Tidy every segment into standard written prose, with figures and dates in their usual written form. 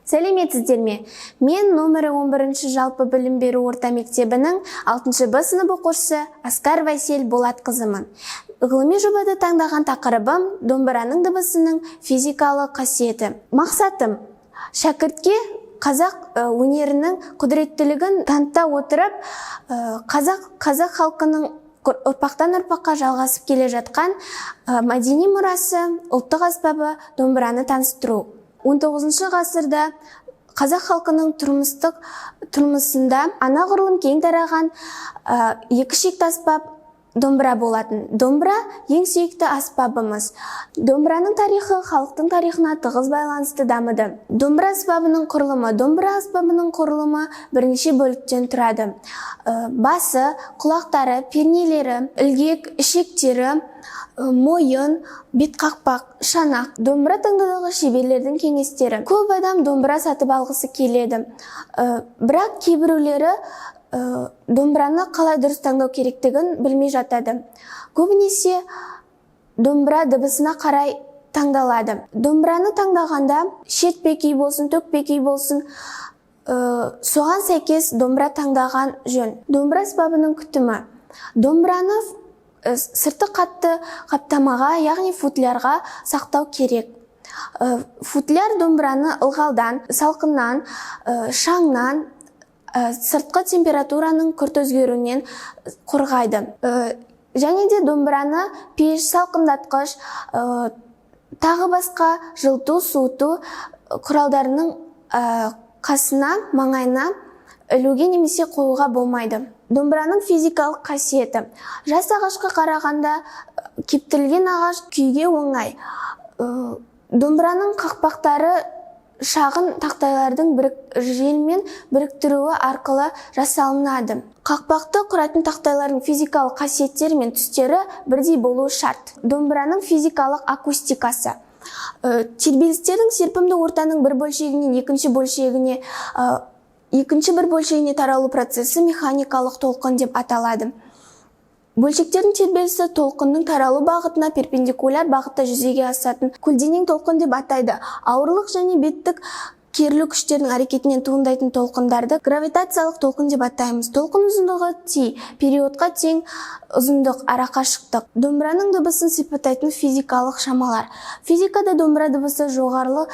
Сәлеметсіздер ме? Мен номері 11 жалпы білім беру орта мектебінің 6 Б сынып оқушысы Аскар Вайсель Болатқызымын. Ғылыми жобада таңдаған тақырыбым домбыраның дыбысының физикалық қасиеті. Мақсатым шәкіртке қазақ өнерінің құдіреттілігін таныта отырып, қазақ халқының ұрпақтан ұрпаққа жалғасып келе жатқан мәдени мұрасы, ұлттық аспабы домбыраны таныстыру. 19 ғасырда қазақ халқының тұрмысында анағұрлым кең тараған екі шекті аспап домбыра болатын. Домбыра ең сүйікті аспабымыз. Домбыраның тарихы халықтың тарихына тығыз байланысты дамыды. Домбыра аспабының құрылымы бірнеше бөліктен тұрады. Басы, құлақтары, пернелері, ілгек, ішектері, мойын, бет қақпақ, шанақ. Домбыра таңдаудағы шеберлердің кеңестері. Көп адам домбыра сатып алғысы келеді. Бірақ кейбіреулері домбыраны қалай дұрыс таңдау керектігін білмей жатады. Көбінесе домбыра дыбысына қарай таңдалады. Домбыраны таңдағанда шетпе-кей болсын, төкпе-кей болсын, соған сәйкес домбыра таңдаған жөн. Домбыра аспабының күтімі. Домбыраны сырты қатты қаптамаға, яғни футлярға сақтау керек. Футляр домбыраны ылғалдан, салқыннан, шаңнан, сыртқы температураның күрт өзгеруінен қорғайды. Және де домбыраны пеш, салқындатқыш, тағы басқа жылыту, суыту құралдарының қасына, маңайына ілуге немесе қоюға болмайды. Домбыраның физикалық қасиеті. Жас ағашқа қарағанда кептірілген ағаш күйге оңай. Домбыраның қақпақтары шағын тақтайлардың желмен біріктіруі арқылы жасалынады. Қақпақты құрайтын тақтайлардың физикалық қасиеттері мен түстері бірдей болуы шарт. Домбыраның физикалық акустикасы. Тербелістердің серпімді ортаның бір бөлшегінен екінші бір бөлшегіне таралу процесі механикалық толқын деп аталады. Бөлшектердің тербелісі толқынның таралу бағытына перпендикуляр бағытта жүзеге асатын көлденең толқын деп атайды. Ауырлық және беттік керілу күштердің әрекетінен туындайтын толқындарды гравитациялық толқын деп атаймыз. Толқын ұзындығы T, периодқа тең ұзындық, арақашықтық. Домбыраның дыбысын сипаттайтын физикалық шамалар. Физикада домбыра дыбысы жоғарғы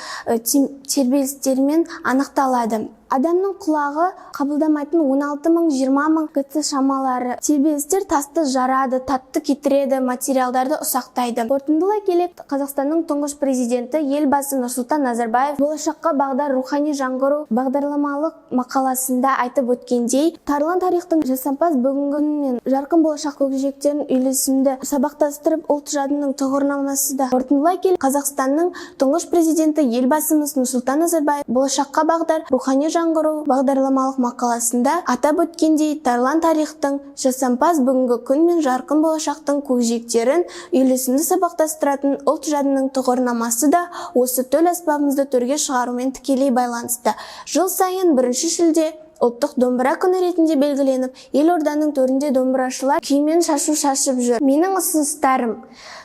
тербелістермен анықталады. Адамның құлағы қабылдамайтын 16.000-20.000 Гц шамалары. Тербелістер тасты жарады, татты кетіреді, материалдарды ұсақтайды. Қорытындылай келе, Қазақстанның тұңғыш президенті елбасы Нұрсұлтан Назарбаев болашаққа бағдар рухани жаңғыру бағдарламалық мақаласында айтып өткендей, тарлан тарихтың жасампаз бүгінгі мен жарқын болашақ көкжиектерін үйлесімді сабақтастырып, ұлт жадының тұғырнамасы да. Қорытындылай келе, Қазақстанның тұңғыш президенті елбасымыз Нұрсұлтан Назарбаев болашаққа бағдар рухани жаңғыру бағдарламалық мақаласында атап өткендей, тарлан тарихтың жасампаз бүгінгі күн мен жарқын болашақтың көкжиектерін үйлесімді сабақтастыратын ұлт жадының тұғырнамасы да осы төл аспабымызды төрге шығарумен тікелей байланысты. Жыл сайын 1 шілде ұлттық домбыра күні ретінде белгіленіп, елорданың төрінде домбырашылар күймен шашу шашып жүр. Менің ұсыныстарым: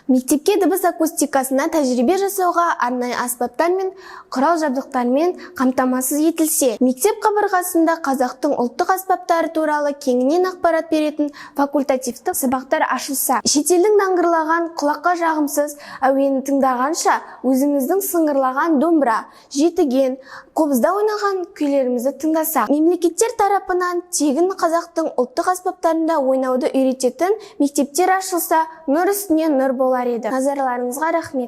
мектепке дыбыс акустикасына тәжірибе жасауға арнайы аспаптар мен құрал жабдықтармен қамтамасыз етілсе, мектеп қабырғасында қазақтың ұлттық аспаптары туралы кеңінен ақпарат беретін факультативтік сабақтар ашылса, шетелдің даңғырлаған, құлаққа жағымсыз әуенін тыңдағанша өзіміздің сыңғырлаған домбыра, жетіген, қобызда ойнаған күйлерімізді тыңдасақ, мемлекеттер тарапынан тегін қазақтың ұлттық аспаптарында ойнауды үйрететін мектептер ашылса, нұр үстіне нұр болар еді. Назарларыңызға рахмет.